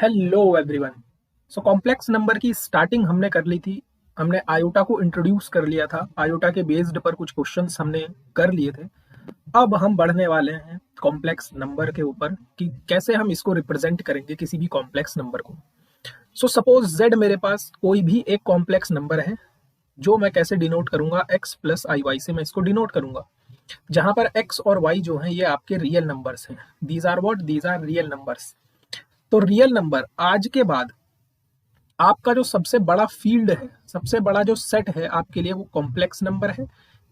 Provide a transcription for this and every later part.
Hello everyone. So complex number की starting हमने कर ली थी। हमने आयोटा को इंट्रोड्यूस कर लिया था। आयोटा के बेस्ड पर कुछ क्वेश्चंस हमने कर लिए थे। अब हम बढ़ने वाले हैं कॉम्प्लेक्स नंबर के ऊपर कि कैसे हम इसको रिप्रेजेंट करेंगे किसी भी कॉम्प्लेक्स नंबर को। सो सपोज z मेरे पास कोई भी एक कॉम्प्लेक्स नंबर है जो मैं कैसे डिनोट करूंगा, x प्लस आई वाई से मैं इसको डिनोट करूंगा, जहां पर x और y जो हैं ये आपके रियल नंबर्स हैं। These are what? These are real numbers. तो रियल नंबर आज के बाद आपका जो सबसे बड़ा फील्ड है, सबसे बड़ा जो सेट है आपके लिए, वो कॉम्प्लेक्स नंबर है।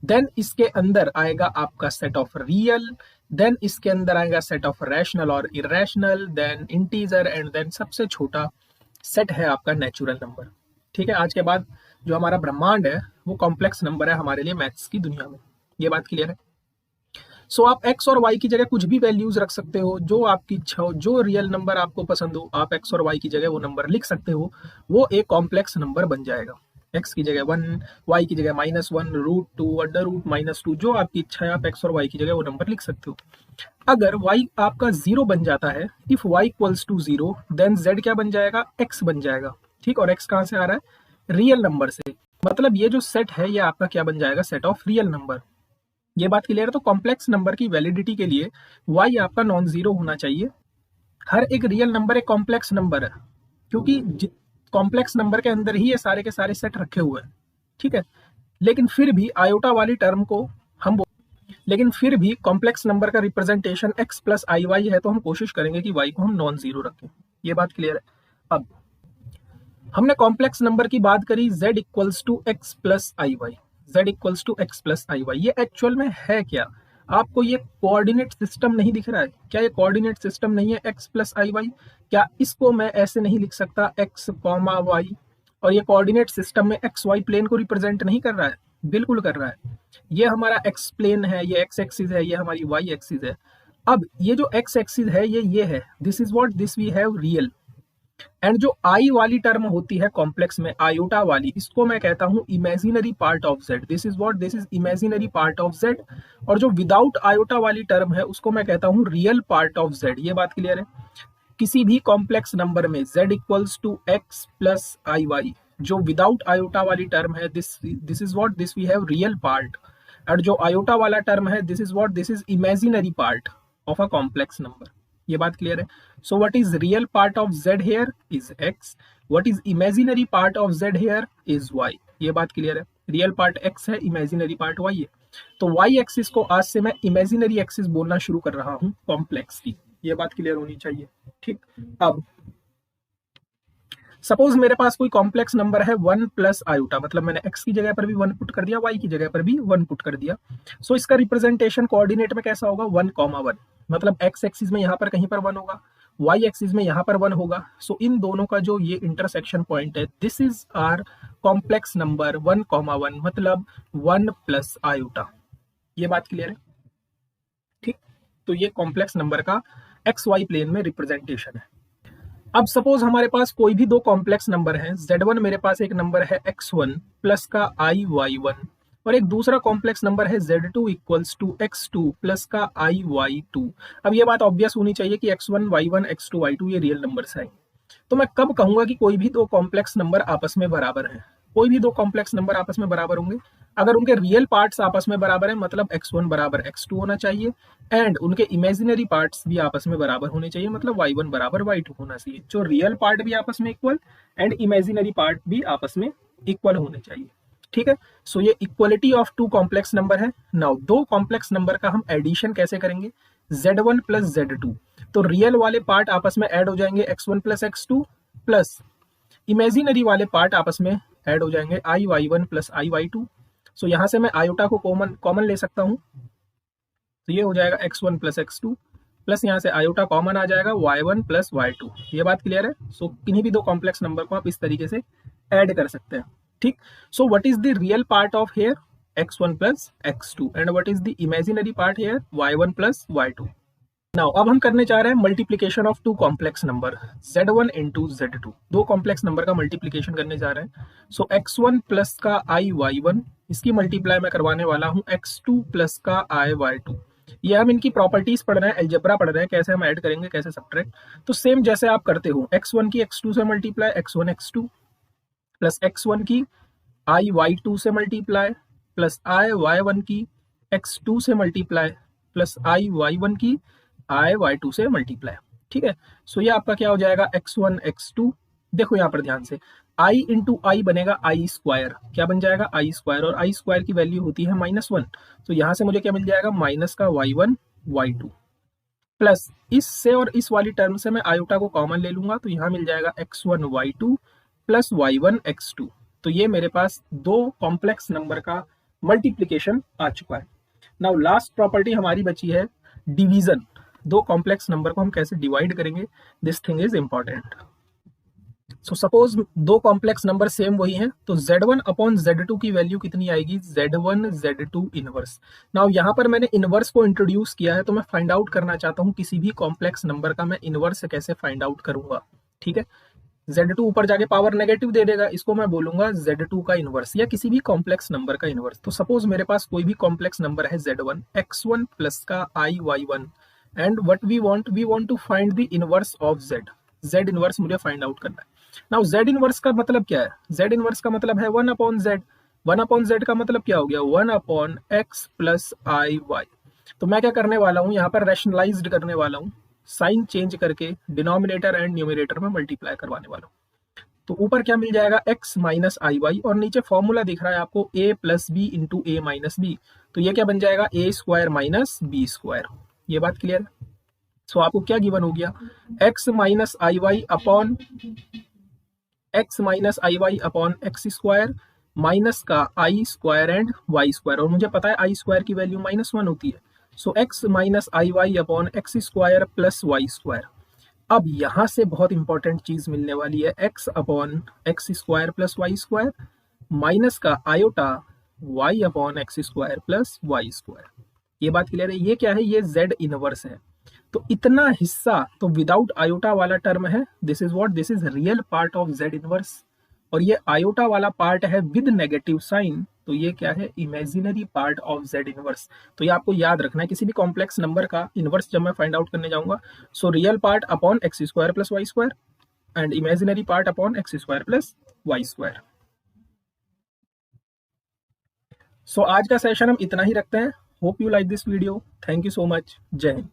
देन इसके अंदर आएगा आपका सेट ऑफ रियल, देन इसके अंदर आएगा सेट ऑफ रैशनल और irrational, then integer, and then सबसे छोटा सेट है आपका नेचुरल नंबर। ठीक है, आज के बाद जो हमारा ब्रह्मांड है वो कॉम्प्लेक्स नंबर है हमारे लिए मैथ्स की दुनिया में। ये बात क्लियर है? सो आप x और y की जगह कुछ भी वैल्यूज रख सकते हो, जो आपकी इच्छा हो, जो रियल नंबर आपको पसंद हो, आप x और y की जगह वो नंबर लिख सकते हो। वो एक कॉम्प्लेक्स नंबर बन जाएगा। x की जगह 1, y की जगह -1, √2, अंडर रूट -2, जो आपकी इच्छा है आप x और y की जगह वो नंबर लिख सकते हो। अगर y आपका 0 बन जाता है, if y equals to 0, then z क्या बन जाएगा? x बन जाएगा। ठीक, और x कहाँ से आ रहा है? रियल नंबर से। मतलब ये जो सेट है ये आपका क्या बन जाएगा? Set of real number. ये बात क्लियर है? तो कॉम्प्लेक्स नंबर की वैलिडिटी के लिए y आपका नॉन जीरो होना चाहिए। हर एक रियल नंबर एक कॉम्प्लेक्स नंबर है, क्योंकि कॉम्प्लेक्स नंबर के अंदर ही ये सारे के सारे सेट रखे हुए हैं। ठीक है, लेकिन फिर भी आयोटा वाली टर्म को लेकिन फिर भी कॉम्प्लेक्स नंबर का representation x plus i Y है, तो हम कोशिश करेंगे कि y को हम नॉन जीरो रखें। ये बात क्लियर है? अब हमने कॉम्प्लेक्स नंबर की बात करी, z equals to x plus i y. z equals to x plus i y, ये एक्चुअल में है क्या? आपको ये कोऑर्डिनेट सिस्टम नहीं दिख रहा है क्या? ये कोऑर्डिनेट सिस्टम नहीं है x प्लस आई वाई? क्या इसको मैं ऐसे नहीं लिख सकता x कॉमा वाई? और ये कोऑर्डिनेट सिस्टम में एक्स वाई प्लेन को रिप्रेजेंट नहीं कर रहा है? बिल्कुल कर रहा है। ये हमारा एक्स प्लेन है, ये एक्स एक्सिस है, ये हमारी वाई एक्सिस है। अब ये जो एक्स एक्सिस है ये है, this is what this we have real. And जो आई वाली टर्म होती है कॉम्प्लेक्स में, आयोटा वाली, इसको मैं कहता हूं imaginary part of Z. This is what? This is imaginary part of Z. और जो विदाउट आयोटा वाली टर्म है उसको मैं कहता हूं रियल पार्ट ऑफ जेड। ये बात क्लियर है? किसी भी कॉम्प्लेक्स नंबर में z equals to x plus i y, जो विदाउट आयोटा वाली टर्म है, this is what this we have real part. और जो आयोटा वाला टर्म है, this is what this is imaginary part of a complex number. ये बात clear है? So what is real part of z here is x, what is imaginary part of z here is y। ये बात clear है? Real part x है, imaginary part y है। तो y axis को आज से मैं इमेजिनरी एक्सिस बोलना शुरू कर रहा हूं कॉम्प्लेक्स की। ये बात क्लियर होनी चाहिए। ठीक, अब सपोज मेरे पास कोई कॉम्प्लेक्स नंबर है 1 प्लस आयोटा, मतलब मैंने x की जगह पर भी 1 पुट कर दिया, y की जगह पर भी 1 पुट कर दिया। सो इसका रिप्रेजेंटेशन कोऑर्डिनेट में कैसा होगा? 1,1, मतलब x एक्सिस में यहाँ पर कहीं पर 1 होगा, y एक्सिस में यहाँ पर 1 होगा। सो इन दोनों का जो ये इंटरसेक्शन पॉइंट है, this is our complex number 1,1, मतलब 1 प्लस आयोटा। ये बात क्लियर है? ठीक, तो ये कॉम्प्लेक्स नंबर का एक्स वाई प्लेन में रिप्रेजेंटेशन है। अब सपोज हमारे पास कोई भी दो कॉम्प्लेक्स नंबर हैं, z1 मेरे पास एक नंबर है x1 प्लस का iy1, और एक दूसरा कॉम्प्लेक्स नंबर है z2 equals to x2 plus का iy2। अब ये बात ऑब्वियस होनी चाहिए कि x1 y1 x2 y2 ये रियल नंबर्स हैं। तो मैं कब कहूंगा कि कोई भी दो कॉम्प्लेक्स नंबर आपस में बराबर हैं? कोई भी दो कॉम्प्लेक्स नंबर आपस में बराबर होंगे अगर उनके रियल पार्ट्स आपस में बराबर हैं, मतलब x1 बराबर x2 होना चाहिए, एंड उनके इमेजिनरी पार्ट्स भी आपस में बराबर होने चाहिए, मतलब y1 बराबर y2 होना चाहिए। जो रियल पार्ट भी आपस में इक्वल एंड इमेजिनरी पार्ट भी आपस में इक्वल होने चाहिए। ठीक है, सो ये equality of two complex number है। नाउ दो कॉम्प्लेक्स नंबर का हम एडिशन कैसे करेंगे? z1 प्लस z2, तो रियल वाले पार्ट आपस में ऐड हो जाएंगे x1 plus x2, plus imaginary वाले पार्ट आपस में ऐड हो जाएंगे iy1 प्लस iy2। सो यहां से मैं आयोटा को कॉमन ले सकता हूं, तो ये हो जाएगा x1 प्लस x2, प्लस यहाँ से आयोटा कॉमन आ जाएगा y1 प्लस y2। ये बात क्लियर है? सो किन्हीं भी दो कॉम्प्लेक्स नंबर को आप इस तरीके से ऐड कर सकते हैं। ठीक, so what is the real part of here? x1 plus x2, and what is the imaginary part here? y1 plus y2। Now अब हम करने जा रहे हैं multiplication of two complex number, z1 into z2। दो कॉम्प्लेक्स नंबर का multiplication करने जा रहे हैं। सो x1 प्लस का iy1, इसकी मल्टीप्लाई मैं करवाने वाला हूं x2 प्लस का iy2। ये हम इनकी प्रॉपर्टीज पढ़ रहे हैं, अलजेब्रा पढ़ रहे हैं, कैसे हम ऐड करेंगे, कैसे सब्ट्रैक्ट। तो सेम जैसे आप करते हो, x1 की x2 से multiply, x1 x2 plus x1 की i y2 से मल्टीप्लाई प्लस i y1 की x2 से मल्टीप्लाई प्लस i y1 की i y2 से मल्टीप्लाई। ठीक है, सो ये आपका क्या हो जाएगा, x1 x2। देखो यहाँ पर ध्यान से, i इंटू आई बनेगा आई स्क्वायर, क्या बन जाएगा आई स्क्वायर, और आई स्क्वायर की वैल्यू होती है -1। तो यहाँ से मुझे क्या मिल जाएगा, माइनस का y1 y2 प्लस इससे और इस वाली टर्म से मैं आयोटा को कॉमन ले लूंगा, तो यहाँ मिल जाएगा x1 y2 plus y1 x2। तो ये मेरे पास दो कॉम्प्लेक्स नंबर का मल्टीप्लीकेशन आ चुका है। नाउ लास्ट प्रॉपर्टी हमारी बची है डिवीजन। दो कॉम्प्लेक्स नंबर को हम कैसे डिवाइड करेंगे, this thing is important. So suppose दो कॉम्प्लेक्स नंबर सेम वही हैं, तो z1 अपॉन z2 की वैल्यू कितनी आएगी, z1 z2 इनवर्स। नाउ यहाँ पर मैंने इनवर्स को इंट्रोड्यूस किया है, तो मैं फाइंड आउट करना चाहता हूँ किसी भी कॉम्प्लेक्स नंबर का मैं इनवर्स कैसे फाइंड आउट करूंगा। ठीक है, z2 ऊपर जाके पावर नेगेटिव दे देगा, इसको मैं बोलूंगा z2 का इनवर्स, या किसी भी कॉम्प्लेक्स नंबर का इनवर्स। तो सपोज मेरे पास कोई भी कॉम्प्लेक्स नंबर है z1, x1 प्लस का i y1, and what we want to find the inverse of z inverse मुझे फाइंड आउट करना है। नाउ z इनवर्स का मतलब क्या है, z इनवर्स का मतलब है 1 अपॉन z। 1 अपॉन z का मतलब क्या हो गया, 1 upon x plus i Y. तो मैं क्या करने वाला हूँ यहाँ पर, रैशनलाइज्ड करने वाला हूँ, साइन चेंज करके डिनोमिनेटर एंड न्यूमरेटर में मल्टीप्लाई करवाने वाला हूँ। तो ऊपर क्या मिल जाएगा, x माइनस आई वाई, और नीचे फॉर्मूला दिख रहा है आपको a plus b into a minus b. तो ये क्या बन जाएगा, a square minus b square. ये बात क्लियर है। सो आपको क्या गिवन हो गया, x minus i y upon x square minus का i square and y square, और मुझे पता है आई स्क्वायर की वैल्यू -1 होती है। So x minus i y upon x square plus y square. अब यहां से बहुत इंपॉर्टेंट चीज मिलने वाली है, x upon x square plus y square minus का iota y upon x square plus y square. ये बात क्लियर है, ये क्या है, ये z इनवर्स है। तो इतना हिस्सा तो विदाउट आयोटा वाला टर्म है, this is what, this is real part of z inverse, और ये आयोटा वाला पार्ट है विद नेगेटिव साइन, तो ये क्या है, imaginary part of z inverse. तो ये आपको याद रखना है, किसी भी कॉम्प्लेक्स नंबर का इनवर्स जब मैं फाइंड आउट करने जाऊंगा, so real part upon x square plus y square and imaginary part upon x square plus y square. So आज का सेशन हम इतना ही रखते हैं। Hope you like this video, thank you so much, जय हिंद।